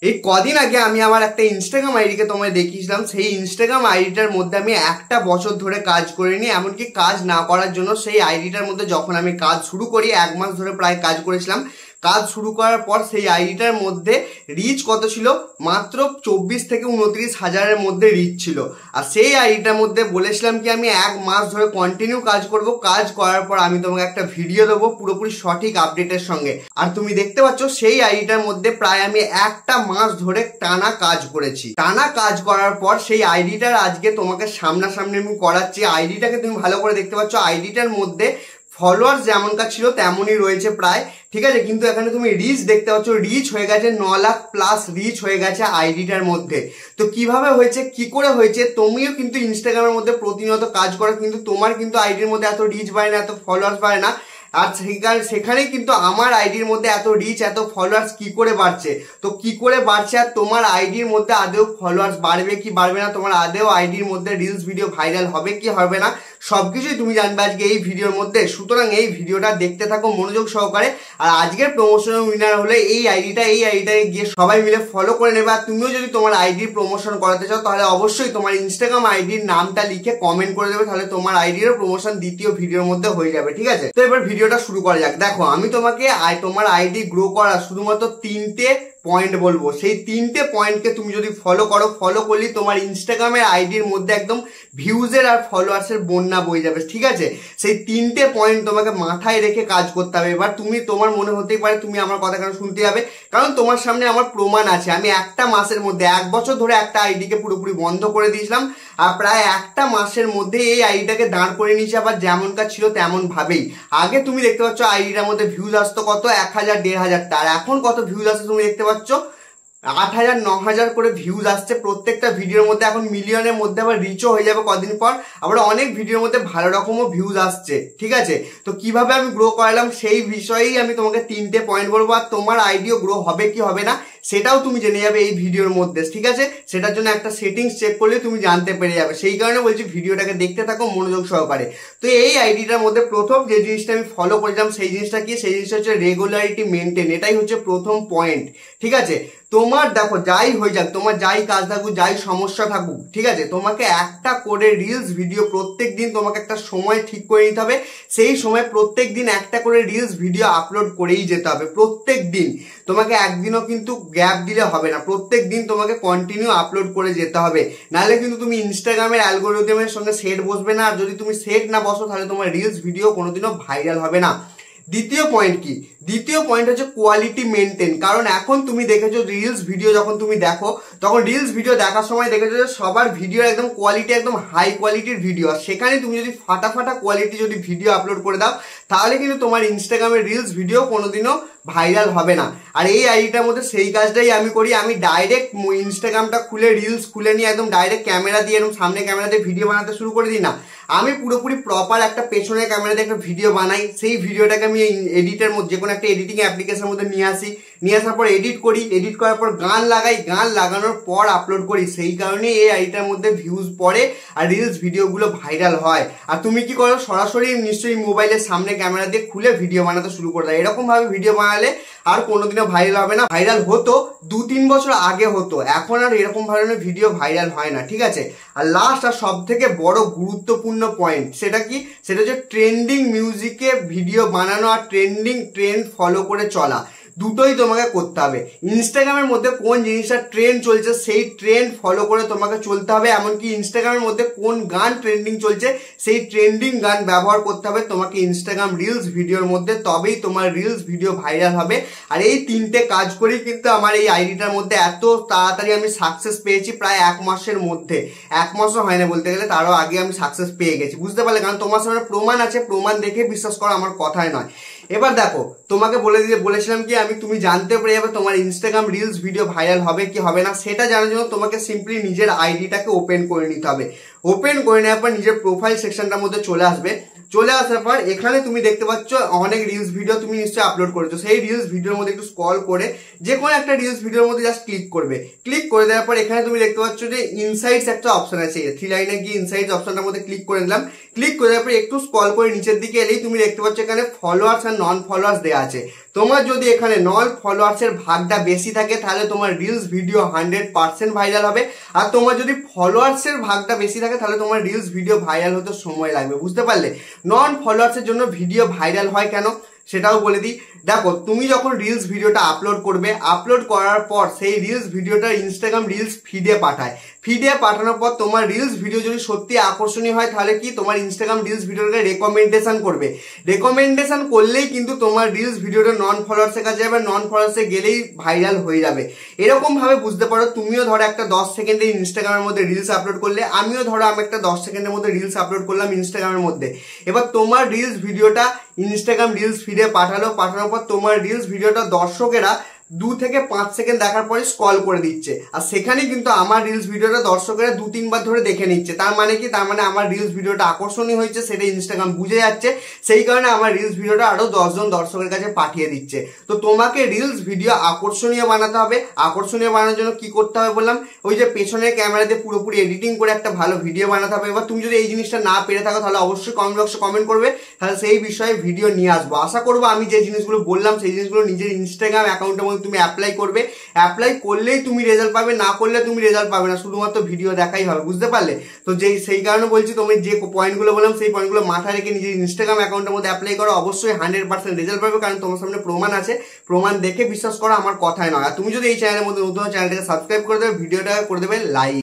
এই কদিন আগে আমি আমার একটা ইনস্টাগ্রাম আইডিকে তোমায় দেখিয়েছিলাম। সেই ইনস্টাগ্রাম আইডিটার মধ্যে আমি একটা বছর ধরে কাজ করিনি, এমনকি কাজ না করার জন্য সেই আইডিটার মধ্যে যখন আমি কাজ শুরু করি 1 মাস ধরে প্রায় কাজ করেছিলাম। কাজ শুরু করার পর সেই আইডিটার মধ্যে রিচ কত ছিল, মাত্র 24 থেকে 29 হাজারের মধ্যে রিচ ছিল। আর সেই আইডিটার মধ্যে বলেছিলাম কি আমি 1 মাস ধরে কন্টিনিউ কাজ করব, কাজ করার পর আমি তোমাকে একটা ভিডিও দেবো পুরোপুরি সঠিক আপডেটের সঙ্গে। আর তুমি দেখতে পাচ্ছ সেই আইডিটার মধ্যে প্রায় আমি একটা মাস ধরে টানা কাজ করেছি। টানা কাজ করার পর সেই আইডিটার আজকে তোমাকে সামনাসামনি আমি করাচ্ছি। আইডিটাকে তুমি ভালো করে দেখতে পাচ্ছ, আইডিটার মধ্যে ফলোয়ার্স যেমনকার ছিল তেমনই রয়েছে প্রায়, ঠিক আছে। কিন্তু এখানে তুমি রিচ দেখতে পাচ্ছ, রিচ হয়ে গেছে 9 লাখ প্লাস রিচ হয়ে গেছে আইডিটার মধ্যে। তো কিভাবে হয়েছে, কি করে হয়েছে, তুমিও কিন্তু ইনস্টাগ্রামের মধ্যে প্রতিনিয়ত কাজ করো, কিন্তু তোমার কিন্তু আইডির মধ্যে এত রিচ বাড়ে না, এত ফলোয়ার্স বাড়ে না। আর সেখানে কিন্তু আমার আইডির মধ্যে এত রিচ এত ফলোয়ার্স কি করে বাড়ছে। তো কি করে বাড়ছে, আর তোমার আইডির মধ্যে আদেও ফলোয়ার্স বাড়বে কি বাড়বে না, তোমার আদেও আইডির মধ্যে রিলস ভিডিও ভাইরাল হবে কি হবে না, সবকিছুই তুমি জানবে আজকে এই ভিডিওর মধ্যে। সুতরাং এই ভিডিওটা দেখতে থাকো মনোযোগ সহকারে। আর আজকের প্রমোশনের উইনার হলে এই আইডিটাকে গিয়ে সবাই মিলে ফলো করে নেবে। আর তুমিও যদি তোমার আইডির প্রমোশন করাতে চাও তাহলে অবশ্যই তোমার ইনস্টাগ্রাম আইডির নামটা লিখে কমেন্ট করে দেবে, তাহলে তোমার আইডিরও প্রমোশন দ্বিতীয় ভিডিওর মধ্যে হয়ে যাবে, ঠিক আছে। তো এবার ভিডিওটা শুরু করা যাক। দেখো, আমি তোমাকে তোমার আইডি গ্রো করা শুধুমাত্র 3টে পয়েন্ট বলবো। সেই 3টে পয়েন্টকে তুমি যদি ফলো করো, ফলো করলে তোমার ইনস্টাগ্রামের আইডির মধ্যে একদম ভিউজের আর ফলোয়ার্সের বন্যা বয়ে যাবে, ঠিক আছে। সেই 3টে পয়েন্ট তোমাকে মাথায় রেখে কাজ করতে হবে। এবার তোমার মনে হতেই পারে তুমি আমার কথা কেন শুনতে যাবে, কারণ তোমার সামনে আমার প্রমাণ আছে। আমি একটা মাসের মধ্যে 1 বছর ধরে একটা আইডিকে পুরোপুরি বন্ধ করে দিয়েছিলাম, আর প্রায় একটা মাসের মধ্যে এই আইডিটাকে দাঁড় করে নিয়েছি আবার যেমনকার ছিল তেমন ভাবেই। আগে তুমি দেখতে পাচ্ছ আইডিটার মধ্যে ভিউজ আসতো কত, 1000 1500, তার এখন কত ভিউজ আসছে তুমি দেখতে পাচ্ছ, 8000 9000 করে ভিউজ আসছে প্রত্যেকটা ভিডিওর মধ্যে। এখন মিলিয়নের মধ্যে আবার রিচও হয়ে যাবে কদিন পর, আবার অনেক ভিডিওর মধ্যে ভালো রকমও ভিউজ আসছে, ঠিক আছে। তো কিভাবে আমি গ্রো করালাম সেই বিষয়েই আমি তোমাকে 3টে পয়েন্ট বলবো। আর তোমার আইডিও গ্রো হবে কি হবে না সেটাও তুমি জেনে যাবে এই ভিডিওর মধ্যে, ঠিক আছে। সেটার জন্য একটা সেটিংস চেক করলে তুমি জানতে পেরে যাবে। সেই কারণে বলছি ভিডিওটাকে দেখতে থাকো মনোযোগ সহকারে। তো এই আইডিটার মধ্যে প্রথম যে জিনিসটা আমি ফলো করেছিলাম সেই জিনিসটা কি, সেই জিনিসটা হচ্ছে রেগুলারিটি মেনটেন। এটাই হচ্ছে প্রথম পয়েন্ট, ঠিক আছে। তোমার দেখো যাই হয়ে যাক, তোমার যাই কাজ থাকুক, যাই সমস্যা থাকুক, ঠিক আছে, তোমাকে একটা করে রিলস ভিডিও প্রত্যেক দিন তোমাকে একটা সময় ঠিক করে নিতে হবে। সেই সময় প্রত্যেক দিন একটা করে রিলস ভিডিও আপলোড করেই যেতে হবে প্রত্যেক দিন। তোমাকে একদিনও কিন্তু গ্যাপ দিলে হবে না, প্রত্যেক দিন তোমাকে কন্টিনিউ আপলোড করে যেতে হবে, নাহলে কিন্তু তুমি ইনস্টাগ্রামের অ্যালগোরিদমের সঙ্গে সেট বসবে না। আর যদি তুমি সেট না বসো তাহলে তোমার রিলস ভিডিও কোনোদিনও ভাইরাল হবে না। দ্বিতীয় পয়েন্ট কি, দ্বিতীয় পয়েন্ট হচ্ছে কোয়ালিটি মেনটেন। কারণ এখন তুমি দেখেছো রিলস ভিডিও যখন তুমি দেখো, তখন রিলস ভিডিও দেখার সময় দেখেছো যে সবার ভিডিও একদম কোয়ালিটি একদম হাই কোয়ালিটির ভিডিও। আর সেখানে তুমি যদি ফাটা কোয়ালিটি যদি ভিডিও আপলোড করে দাও তাহলে কিন্তু তোমার ইনস্টাগ্রামের রিলস ভিডিও কোনোদিনও ভাইরাল হবে না। আর এই আইডিটার মধ্যে সেই কাজটাই আমি করি। আমি ডাইরেক্ট ইনস্টাগ্রামটা খুলে রিলস খুলে নিয়ে একদম ডাইরেক্ট ক্যামেরা দিয়ে একদম সামনে ক্যামেরা দিয়ে ভিডিও বানাতে শুরু করে দিই না। আমি পুরোপুরি প্রপার একটা পেছনের ক্যামেরা দিয়ে একটা ভিডিও বানাই। সেই ভিডিওটাকে আমি এডিটের মধ্যে যে কোনো একটা এডিটিং অ্যাপ্লিকেশনের মধ্যে নিয়ে আসি, নিয়ে আসার পর এডিট করি, এডিট করার পর গান লাগাই, গান লাগানোর পর আপলোড করি। সেই কারণে এই আইডিটার মধ্যে ভিউজ পড়ে আর রিলস ভিডিওগুলো ভাইরাল হয়। আর তুমি কি করো, সরাসরি নিশ্চয়ই মোবাইলের সামনে ক্যামেরা দিয়ে খুলে ভিডিও বানাতে শুরু করে দাও। এরকম ভাবে ভিডিও বানালে আর কোনোদিনও ভাইরাল হবে না। ভাইরাল হতো 2-3 বছর আগে হতো, এখন আর এরকম ধরনের ভিডিও ভাইরাল হয় না, ঠিক আছে। আর লাস্ট আর সব থেকে বড় গুরুত্বপূর্ণ পয়েন্ট সেটা কি, সেটা হচ্ছে ট্রেন্ডিং মিউজিকে ভিডিও বানানো আর ট্রেন্ড ফলো করে চলা। দুটোই তোমাকে করতে হবে। ইনস্টাগ্রামের মধ্যে কোন জিনিসটা ট্রেন্ড চলছে সেই ট্রেন্ড ফলো করে তোমাকে চলতে হবে। এমনকি ইনস্টাগ্রামের মধ্যে কোন গান ট্রেন্ডিং চলছে সেই ট্রেন্ডিং গান ব্যবহার করতে হবে তোমাকে ইনস্টাগ্রাম রিলস ভিডিওর মধ্যে, তবেই তোমার রিলস ভিডিও ভাইরাল হবে। আর এই 3টে কাজ করেই কিন্তু আমার এই আইডিটার মধ্যে এত তাড়াতাড়ি আমি সাকসেস পেয়েছি। প্রায় 1 মাসের মধ্যে, 1 মাসও হয় না বলতে গেলে, তারও আগে আমি সাকসেস পেয়ে গেছি, বুঝতে পারলে। কারণ তোমার সামনে প্রমাণ আছে, প্রমাণ দেখে বিশ্বাস করো, আমার কথাই নয়। এবার দেখো, তোমাকে বলেছিলাম কি তুমি জানতে পেরে যাবে তোমার ইনস্টাগ্রাম রিলস ভিডিও ভাইরাল হবে কি হবে না। সেটা জানার জন্য তোমাকে সিম্পলি নিজের আইডিটাকে ওপেন করে নিতে হবে। ওপেন করে নেওয়ার পর নিজের প্রোফাইল সেকশনটার মধ্যে চলে আসবে। চলে আসার পর এখানে তুমি দেখতে পাচ্ছ অনেক রিলস ভিডিও তুমি নিশ্চয়ই আপলোড করেছো। সেই রিলস ভিডিওর মধ্যে একটু স্ক্রল করে যে কোনো একটা রিলস ভিডিওর মধ্যে জাস্ট ক্লিক করবে। ক্লিক করে দেওয়ার পর এখানে তুমি দেখতে পাচ্ছ যে ইনসাইটস একটা অপশন আছে, 3 লাইনে গিয়ে ইনসাইটস অপশনটার মধ্যে ক্লিক করে দিলাম। ক্লিক করে দেওয়ার পর একটু স্ক্রল করে নিচের দিকে এলেই তুমি দেখতে পাচ্ছ এখানে ফলোয়ার্স আর নন ফলোয়ার্স দেওয়া আছে। তোমার যদি এখানে নন ফলোয়ার্সের ভাগটা বেশি থাকে তাহলে তোমার রিলস ভিডিও 100% ভাইরাল হবে। আর তোমার যদি ফলোয়ার্সের ভাগটা বেশি থাকে তাহলে তোমার রিলস ভিডিও ভাইরাল হতে সময় লাগবে। বুঝতে পারলে? নন ফলোয়ার্সের জন্য ভিডিও ভাইরাল হয় কেন সেটাও বলে দিই। দেখো, তুমি যখন রিলস ভিডিওটা আপলোড করবে, আপলোড করার পর সেই রিলস ভিডিওটা ইনস্টাগ্রাম রিলস ফিডে পাঠায়। ফিডে পাঠানোর পর তোমার রিলস ভিডিও যদি সত্যি আকর্ষণীয় হয় তাহলে কি তোমার ইনস্টাগ্রাম রিলস ভিডিওটাকে রেকমেন্ডেশন করবে। রেকমেন্ডেশন করলেই কিন্তু তোমার রিলস ভিডিওটা নন ফলোয়ার্সের কাছে যাবে, নন ফলোয়ার্সে গেলেই ভাইরাল হয়ে যাবে। এরকম ভাবে বুঝতে পারো, তুমিও ধরো একটা 10 সেকেন্ডের ইনস্টাগ্রামের মধ্যে রিলস আপলোড করলে, আমিও ধরো আমি একটা 10 সেকেন্ডের মধ্যে রিলস আপলোড করলাম ইনস্টাগ্রামের মধ্যে। এবার তোমার রিলস ভিডিওটা ইনস্টাগ্রাম রিলস ফিডে পাঠানোর পর তোমার রিলস ভিডিওটা দর্শকেরা 2 থেকে 5 সেকেন্ড দেখার পরে স্ক্রল করে দিচ্ছে। আর সেখানে কিন্তু আমার রিলস ভিডিওটা দর্শকেরা 2-3 বার ধরে দেখে নিচ্ছে। তার মানে কি? তার মানে আমার রিলস ভিডিওটা আকর্ষণীয় হয়েছে, সেটা ইনস্টাগ্রাম বুঝে যাচ্ছে। সেই কারণে আমার রিলস ভিডিওটা আরো 10 জন দর্শকের কাছে পাঠিয়ে দিচ্ছে। তো তোমাকে রিলস ভিডিও আকর্ষণীয় বানাতে হবে। আকর্ষণীয় বানানোর জন্য কি করতে হবে বললাম, ওই যে পেছনের ক্যামেরাতে পুরোপুরি এডিটিং করে একটা ভালো ভিডিও বানাতে হবে। এবার তুমি যদি এই জিনিসটা না পেরে থাকো তাহলে অবশ্যই কমেন্ট বক্সে কমেন্ট করবে, তাহলে সেই বিষয়ে ভিডিও নিয়ে আসবো। আশা করবো আমি যে জিনিসগুলো বললাম সেই জিনিসগুলো নিজের ইনস্টাগ্রাম অ্যাকাউন্টের মধ্যে তুমি অ্যাপ্লাই করবে। অ্যাপ্লাই করলেই তুমি রেজাল্ট পাবে, না করলে তুমি রেজাল্ট পাবে না, শুধুমাত্র ভিডিও দেখাই হবে। বুঝতে পারলে? তো সেই কারণে বলছি, তুমি যে পয়েন্টগুলো বললাম সেই পয়েন্টগুলো মাথায় রেখে নিজের ইনস্টাগ্রাম অ্যাকাউন্টের মধ্যে অ্যাপ্লাই করো, অবশ্যই 100% রেজাল্ট পাবে। কারণ তোমার সামনে প্রমাণ আছে, প্রমাণ দেখে বিশ্বাস করো, আমার কথায় নয়। আর তুমি যদি এই চ্যানেলের মধ্যে নতুন চ্যানেলটাকে সাবস্ক্রাইব করে দেবে, ভিডিওটা করে দেবে লাইক।